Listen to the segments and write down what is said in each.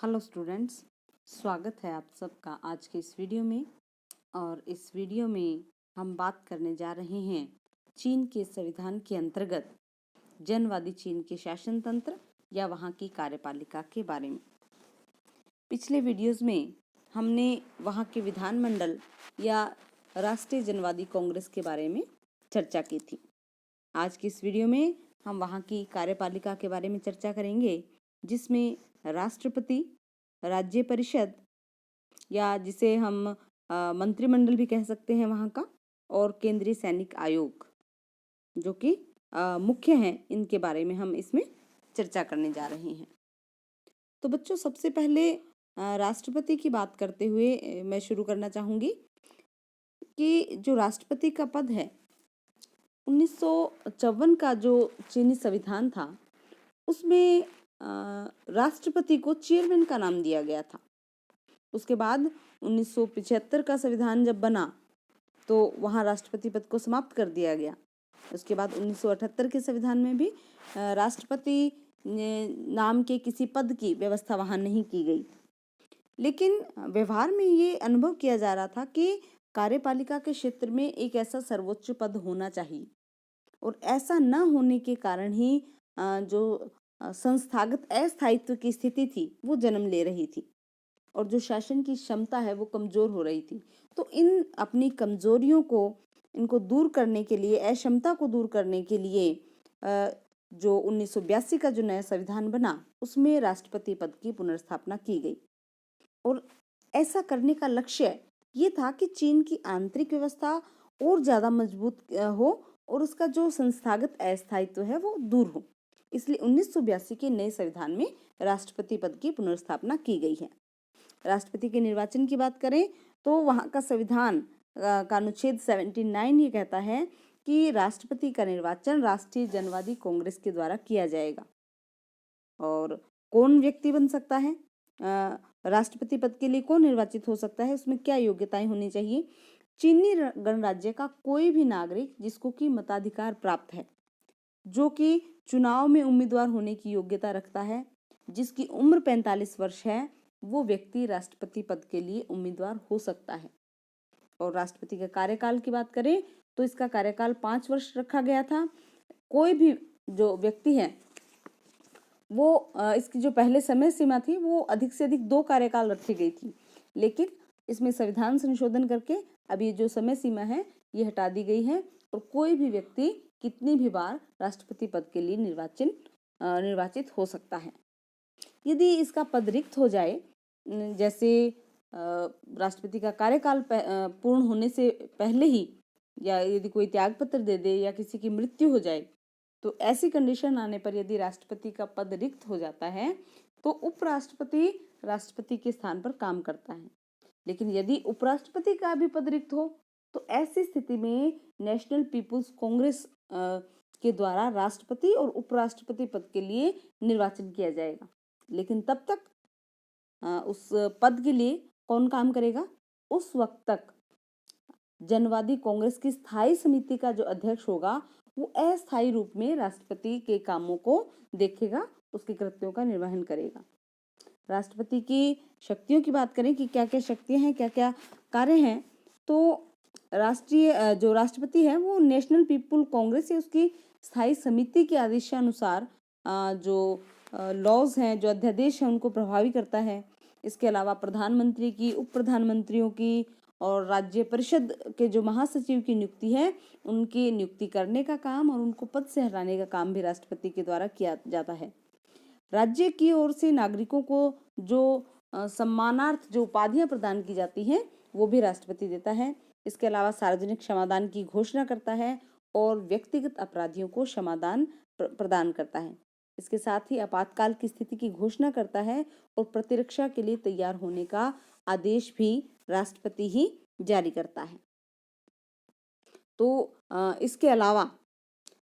Hello students, स्वागत है आप सबका आज के इस वीडियो में। और इस वीडियो में हम बात करने जा रहे हैं चीन के संविधान के अंतर्गत जनवादी चीन के शासन तंत्र या वहाँ की कार्यपालिका के बारे में। पिछले वीडियोस में हमने वहाँ के विधानमंडल या राष्ट्रीय जनवादी कांग्रेस के बारे में चर्चा की थी। आज की इस वीडियो में हम वहाँ की कार्यपालिका के बारे में चर्चा करेंगे, जिसमें राष्ट्रपति, राज्य परिषद या जिसे हम मंत्रिमंडल भी कह सकते हैं वहाँ का, और केंद्रीय सैनिक आयोग जो कि मुख्य हैं, इनके बारे में हम इसमें चर्चा करने जा रहे हैं। तो बच्चों, सबसे पहले राष्ट्रपति की बात करते हुए मैं शुरू करना चाहूँगी कि जो राष्ट्रपति का पद है, 1954 का जो चीनी संविधान था उसमें राष्ट्रपति को चेयरमैन का नाम दिया गया था। उसके बाद 1975 का संविधान जब बना तो वहाँ राष्ट्रपति पद को समाप्त कर दिया गया। उसके बाद 1978 के संविधान में भी राष्ट्रपति नाम के किसी पद की व्यवस्था वहाँ नहीं की गई। लेकिन व्यवहार में ये अनुभव किया जा रहा था कि कार्यपालिका के क्षेत्र में एक ऐसा सर्वोच्च पद होना चाहिए, और ऐसा न होने के कारण ही जो संस्थागत अस्थायित्व की स्थिति थी वो जन्म ले रही थी, और जो शासन की क्षमता है वो कमजोर हो रही थी। तो इन अपनी कमजोरियों को इनको दूर करने के लिए, अक्षमता को दूर करने के लिए जो 1982 का जो नया संविधान बना उसमें राष्ट्रपति पद की पुनर्स्थापना की गई। और ऐसा करने का लक्ष्य ये था कि चीन की आंतरिक व्यवस्था और ज़्यादा मजबूत हो और उसका जो संस्थागत अस्थायित्व है वो दूर हो। इसलिए 1982 के नए संविधान में राष्ट्रपति पद की पुनर्स्थापना की गई है। राष्ट्रपति के निर्वाचन की बात करें तो वहाँ का संविधान का अनुच्छेद 79 ये कहता है कि राष्ट्रपति का निर्वाचन राष्ट्रीय जनवादी कांग्रेस के द्वारा किया जाएगा। और कौन व्यक्ति बन सकता है राष्ट्रपति पद के लिए, कौन निर्वाचित हो सकता है, उसमें क्या योग्यताएं होनी चाहिए? चीनी गणराज्य का कोई भी नागरिक जिसको कि मताधिकार प्राप्त है, जो कि चुनाव में उम्मीदवार होने की योग्यता रखता है, जिसकी उम्र 45 वर्ष है, वो व्यक्ति राष्ट्रपति पद के लिए उम्मीदवार हो सकता है। और राष्ट्रपति के कार्यकाल की बात करें तो इसका कार्यकाल 5 वर्ष रखा गया था। कोई भी जो व्यक्ति है वो इसकी जो पहले समय सीमा थी वो अधिक से अधिक 2 कार्यकाल रखी गई थी, लेकिन इसमें संविधान संशोधन करके अब ये जो समय सीमा है ये हटा दी गई है, और कोई भी व्यक्ति कितनी भी बार राष्ट्रपति पद के लिए निर्वाचित हो सकता है। यदि इसका पद रिक्त हो जाए, जैसे राष्ट्रपति का कार्यकाल पूर्ण होने से पहले ही, या यदि कोई त्याग पत्र दे दे या किसी की मृत्यु हो जाए, तो ऐसी कंडीशन आने पर यदि राष्ट्रपति का पद रिक्त हो जाता है तो उपराष्ट्रपति राष्ट्रपति के स्थान पर काम करता है। लेकिन यदि उपराष्ट्रपति का भी पद रिक्त हो तो ऐसी स्थिति में नेशनल पीपुल्स कांग्रेस के द्वारा राष्ट्रपति और उपराष्ट्रपति पद के लिए निर्वाचन किया जाएगा। लेकिन तब तक उस पद के लिए कौन काम करेगा? उस वक्त तक जनवादी कांग्रेस की स्थायी समिति का जो अध्यक्ष होगा वो अस्थायी रूप में राष्ट्रपति के कामों को देखेगा, उसके कृत्यों का निर्वहन करेगा। राष्ट्रपति की शक्तियों की बात करें कि क्या क्या शक्तियां हैं, क्या क्या कार्य हैं, तो जो राष्ट्रपति है वो नेशनल पीपुल कांग्रेस या उसकी स्थायी समिति के आदेशानुसार जो लॉज हैं, जो अध्यादेश हैं, उनको प्रभावी करता है। इसके अलावा प्रधानमंत्री की, उप प्रधानमंत्रियों की और राज्य परिषद के जो महासचिव की नियुक्ति है, उनकी नियुक्ति करने का काम और उनको पद से हटाने का काम भी राष्ट्रपति के द्वारा किया जाता है। राज्य की ओर से नागरिकों को जो सम्मानार्थ जो उपाधियां प्रदान की जाती हैं वो भी राष्ट्रपति देता है। इसके अलावा सार्वजनिक क्षमादान की घोषणा करता है और व्यक्तिगत अपराधियों को क्षमादान प्रदान करता है। इसके साथ ही आपातकाल की स्थिति की घोषणा करता है और प्रतिरक्षा के लिए तैयार होने का आदेश भी राष्ट्रपति ही जारी करता है। तो इसके अलावा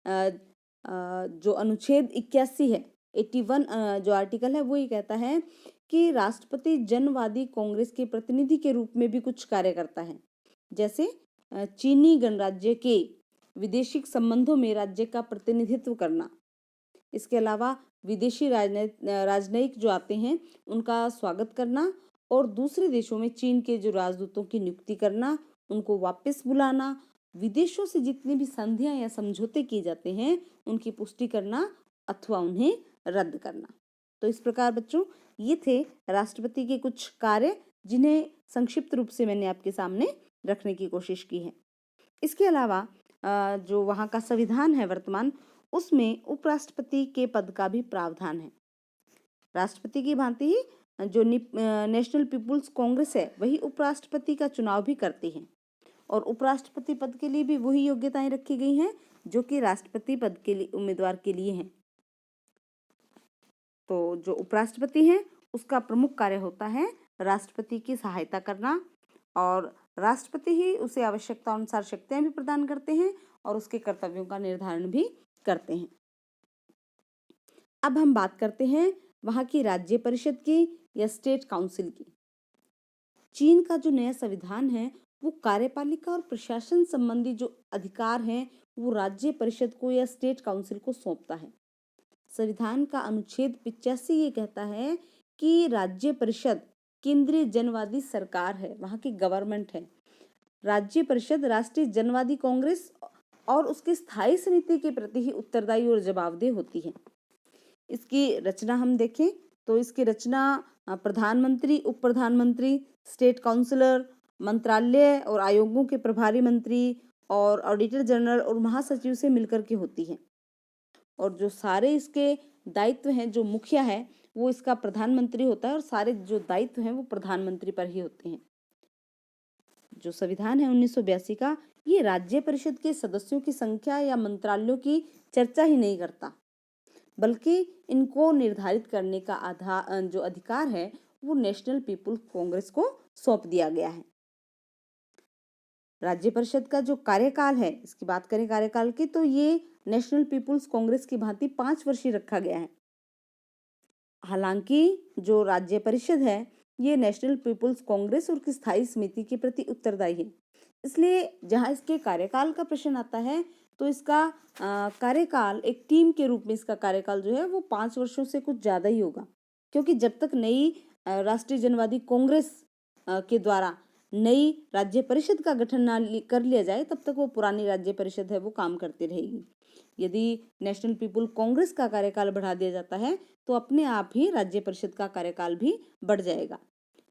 जो अनुच्छेद 81 है, 81 जो आर्टिकल है वो ये कहता है कि राष्ट्रपति जनवादी कांग्रेस के प्रतिनिधि के रूप में भी कुछ कार्य करता है, जैसे चीनी गणराज्य के विदेशी संबंधों में राज्य का प्रतिनिधित्व करना। इसके अलावा विदेशी राजनयिक जो आते हैं उनका स्वागत करना और दूसरे देशों में चीन के जो राजदूतों की नियुक्ति करना, उनको वापस बुलाना, विदेशों से जितनी भी संधियां या समझौते किए जाते हैं उनकी पुष्टि करना अथवा उन्हें रद्द करना। तो इस प्रकार बच्चों ये थे राष्ट्रपति के कुछ कार्य जिन्हें संक्षिप्त रूप से मैंने आपके सामने रखने की कोशिश की है। इसके अलावा जो वहाँ का संविधान है वर्तमान, उसमें उपराष्ट्रपति के पद का भी प्रावधान है। राष्ट्रपति की भांति ही जो नेशनल पीपुल्स कांग्रेस है वही उपराष्ट्रपति का चुनाव भी करती है और उपराष्ट्रपति पद के लिए भी वही योग्यताएं रखी गई हैं जो कि राष्ट्रपति पद के लिए उम्मीदवार के लिए हैं। तो जो उपराष्ट्रपति है उसका प्रमुख कार्य होता है राष्ट्रपति की सहायता करना और राष्ट्रपति ही उसे आवश्यकता अनुसार शक्तियां भी प्रदान करते हैं और उसके कर्तव्यों का निर्धारण भी करते हैं। अब हम बात करते हैं वहाँ की राज्य परिषद की या स्टेट काउंसिल की। चीन का जो नया संविधान है वो कार्यपालिका और प्रशासन संबंधी जो अधिकार हैं वो राज्य परिषद को या स्टेट काउंसिल को सौंपता है। संविधान का अनुच्छेद 85 ये कहता है कि राज्य परिषद केंद्रीय जनवादी सरकार है, वहाँ की गवर्नमेंट है। राज्य परिषद राष्ट्रीय जनवादी कांग्रेस और उसकी स्थायी समिति के प्रति ही उत्तरदायी और जवाबदेह होती है। इसकी रचना हम देखें तो इसकी रचना प्रधानमंत्री, उप प्रधानमंत्री, स्टेट काउंसलर, मंत्रालय और आयोगों के प्रभारी मंत्री और ऑडिटर जनरल और महासचिव से मिलकर के होती है। और जो सारे इसके दायित्व हैं, जो मुखिया है वो इसका प्रधानमंत्री होता है और सारे जो दायित्व हैं वो प्रधानमंत्री पर ही होते हैं। जो संविधान है 1982 का, ये राज्य परिषद के सदस्यों की संख्या या मंत्रालयों की चर्चा ही नहीं करता, बल्कि इनको निर्धारित करने का जो अधिकार है वो नेशनल पीपुल्स कांग्रेस को सौंप दिया गया है। राज्य परिषद का जो कार्यकाल है, इसकी बात करें कार्यकाल की, तो ये नेशनल पीपुल्स कांग्रेस की भांति 5 वर्षीय रखा गया है। हालांकि जो राज्य परिषद है ये नेशनल पीपुल्स कांग्रेस और की स्थायी समिति के प्रति उत्तरदायी है। इसलिए जहां इसके कार्यकाल का प्रश्न आता है तो इसका कार्यकाल एक टीम के रूप में इसका कार्यकाल जो है वो 5 वर्षों से कुछ ज्यादा ही होगा, क्योंकि जब तक नई राष्ट्रीय जनवादी कांग्रेस के द्वारा नई राज्य परिषद का गठन ना कर लिया जाए तब तक वो पुरानी राज्य परिषद है वो काम करती रहेगी। यदि नेशनल पीपुल कांग्रेस का कार्यकाल बढ़ा दिया जाता है तो अपने आप ही राज्य परिषद का कार्यकाल भी बढ़ जाएगा,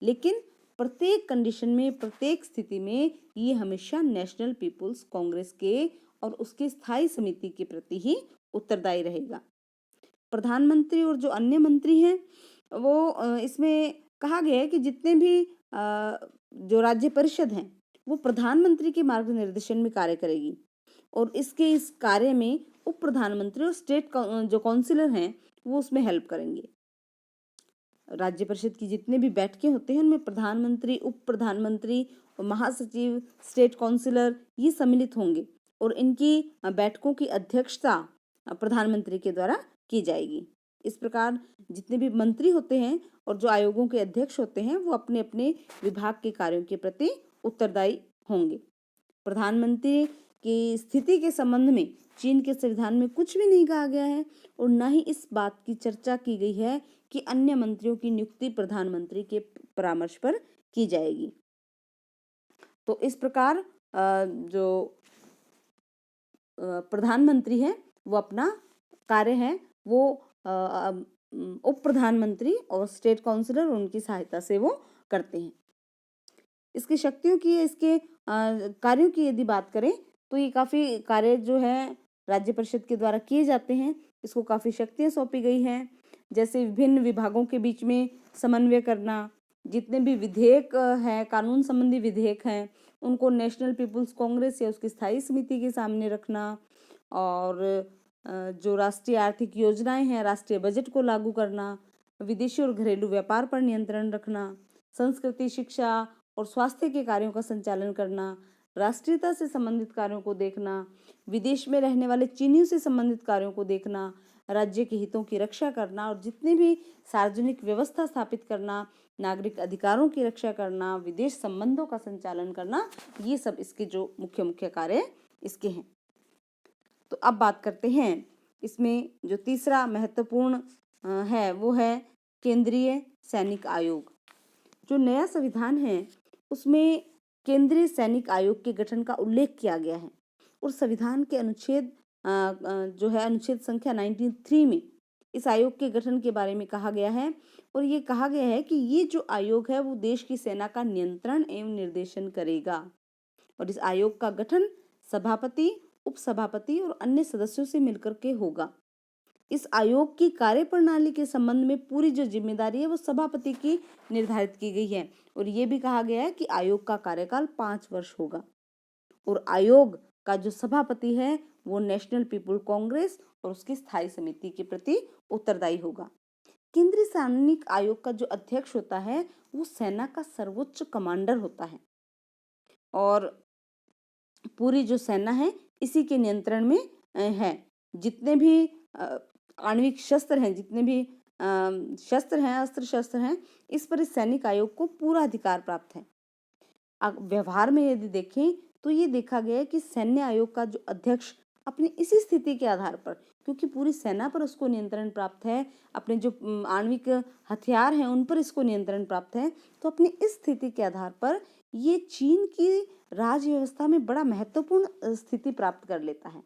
लेकिन प्रत्येक कंडीशन में, प्रत्येक स्थिति में ये हमेशा नेशनल पीपुल्स कांग्रेस के और उसकी स्थायी समिति के प्रति ही उत्तरदायी रहेगा। प्रधानमंत्री और जो अन्य मंत्री हैं वो इसमें कहा गया है कि जितने भी जो राज्य परिषद हैं वो प्रधानमंत्री के मार्गनिर्देशन में कार्य करेगी और इस कार्य में उप प्रधानमंत्री और स्टेट जो काउंसिलर हैं वो उसमें हेल्प करेंगे। राज्य परिषद की जितने भी बैठकें होते हैं उनमें प्रधानमंत्री, उप प्रधानमंत्री और महासचिव, स्टेट काउंसिलर ये सम्मिलित होंगे और इनकी बैठकों की अध्यक्षता प्रधानमंत्री के द्वारा की जाएगी। इस प्रकार जितने भी मंत्री होते हैं और जो आयोगों के अध्यक्ष होते हैं वो अपने अपने विभाग के कार्यों के प्रति उत्तरदायी होंगे। प्रधानमंत्री की स्थिति के संबंध में चीन के संविधान में कुछ भी नहीं कहा गया है और न ही इस बात की चर्चा की गई है कि अन्य मंत्रियों की नियुक्ति प्रधानमंत्री के परामर्श पर की जाएगी। तो इस प्रकार जो प्रधानमंत्री है वो अपना कार्य है वो उप प्रधानमंत्री और स्टेट काउंसिलर उनकी सहायता से वो करते हैं। इसकी शक्तियों की, इसके कार्यों की यदि बात करें तो ये काफ़ी कार्य जो है राज्य परिषद के द्वारा किए जाते हैं। इसको काफ़ी शक्तियाँ सौंपी गई हैं, जैसे विभिन्न विभागों के बीच में समन्वय करना, जितने भी विधेयक हैं, कानून संबंधी विधेयक हैं, उनको नेशनल पीपुल्स कांग्रेस या उसकी स्थायी समिति के सामने रखना, और जो राष्ट्रीय आर्थिक योजनाएं हैं, राष्ट्रीय बजट को लागू करना, विदेशी और घरेलू व्यापार पर नियंत्रण रखना, संस्कृति, शिक्षा और स्वास्थ्य के कार्यों का संचालन करना, राष्ट्रीयता से संबंधित कार्यों को देखना, विदेश में रहने वाले चीनियों से संबंधित कार्यों को देखना, राज्य के हितों की रक्षा करना और जितने भी सार्वजनिक व्यवस्था स्थापित करना, नागरिक अधिकारों की रक्षा करना, विदेश संबंधों का संचालन करना, ये सब इसके जो मुख्य मुख्य कार्य इसके हैं। तो अब बात करते हैं इसमें जो तीसरा महत्वपूर्ण है वो है केंद्रीय सैनिक आयोग। जो नया संविधान है उसमें केंद्रीय सैनिक आयोग के गठन का उल्लेख किया गया है और संविधान के अनुच्छेद जो है अनुच्छेद संख्या 93 में इस आयोग के गठन के बारे में कहा गया है और ये कहा गया है कि ये जो आयोग है वो देश की सेना का नियंत्रण एवं निर्देशन करेगा और इस आयोग का गठन सभापति, उपसभापति और अन्य सदस्यों से मिलकर के होगा। इस आयोग की कार्यप्रणाली के संबंध में पूरी जो जिम्मेदारी है वो सभापति की निर्धारित की गई है और ये भी कहा गया है कि आयोग का कार्यकाल 5 वर्ष होगा और आयोग का जो सभापति है वो नेशनल पीपुल कांग्रेस और उसकी स्थायी समिति के प्रति उत्तरदायी होगा। केंद्रीय सैनिक आयोग का जो अध्यक्ष होता है वो सेना का सर्वोच्च कमांडर होता है और पूरी जो सेना है इसी के नियंत्रण में है। जितने भी आणविक शस्त्र हैं, जितने भी शस्त्र हैं, अस्त्र शस्त्र हैं, इस पर इस सैनिक आयोग को पूरा अधिकार प्राप्त है। व्यवहार में यदि देखें तो ये देखा गया है कि सैन्य आयोग का जो अध्यक्ष अपनी इसी स्थिति के आधार पर, क्योंकि पूरी सेना पर उसको नियंत्रण प्राप्त है, अपने जो आणविक हथियार हैं उन पर इसको नियंत्रण प्राप्त है, तो अपनी इस स्थिति के आधार पर ये चीन की राज व्यवस्था में बड़ा महत्वपूर्ण स्थिति प्राप्त कर लेता है।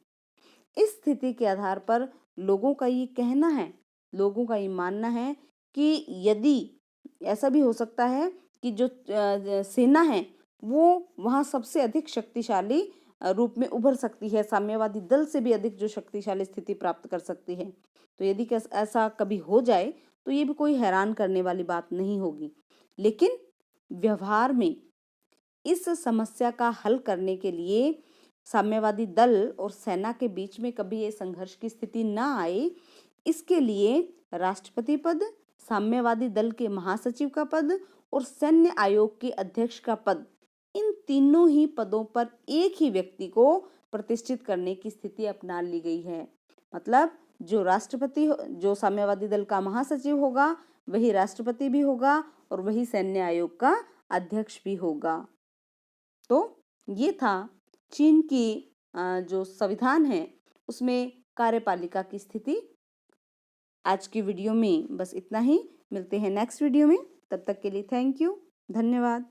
इस स्थिति के आधार पर लोगों का ये कहना है, लोगों का ये मानना है कि यदि ऐसा भी हो सकता है कि जो सेना है वो वहाँ सबसे अधिक शक्तिशाली रूप में उभर सकती है, साम्यवादी दल से भी अधिक जो शक्तिशाली स्थिति प्राप्त कर सकती है। तो यदि ऐसा कभी हो जाए तो ये भी कोई हैरान करने वाली बात नहीं होगी। लेकिन व्यवहार में इस समस्या का हल करने के लिए साम्यवादी दल और सेना के बीच में कभी ये संघर्ष की स्थिति ना आए, इसके लिए राष्ट्रपति पद, साम्यवादी दल के महासचिव का पद और सैन्य आयोग के अध्यक्ष का पद, इन तीनों ही पदों पर एक ही व्यक्ति को प्रतिष्ठित करने की स्थिति अपना ली गई है। मतलब जो राष्ट्रपति, जो साम्यवादी दल का महासचिव होगा वही राष्ट्रपति भी होगा और वही सैन्य आयोग का अध्यक्ष भी होगा। तो ये था चीन की जो संविधान है उसमें कार्यपालिका की स्थिति। आज की वीडियो में बस इतना ही। मिलते हैं नेक्स्ट वीडियो में, तब तक के लिए थैंक यू, धन्यवाद।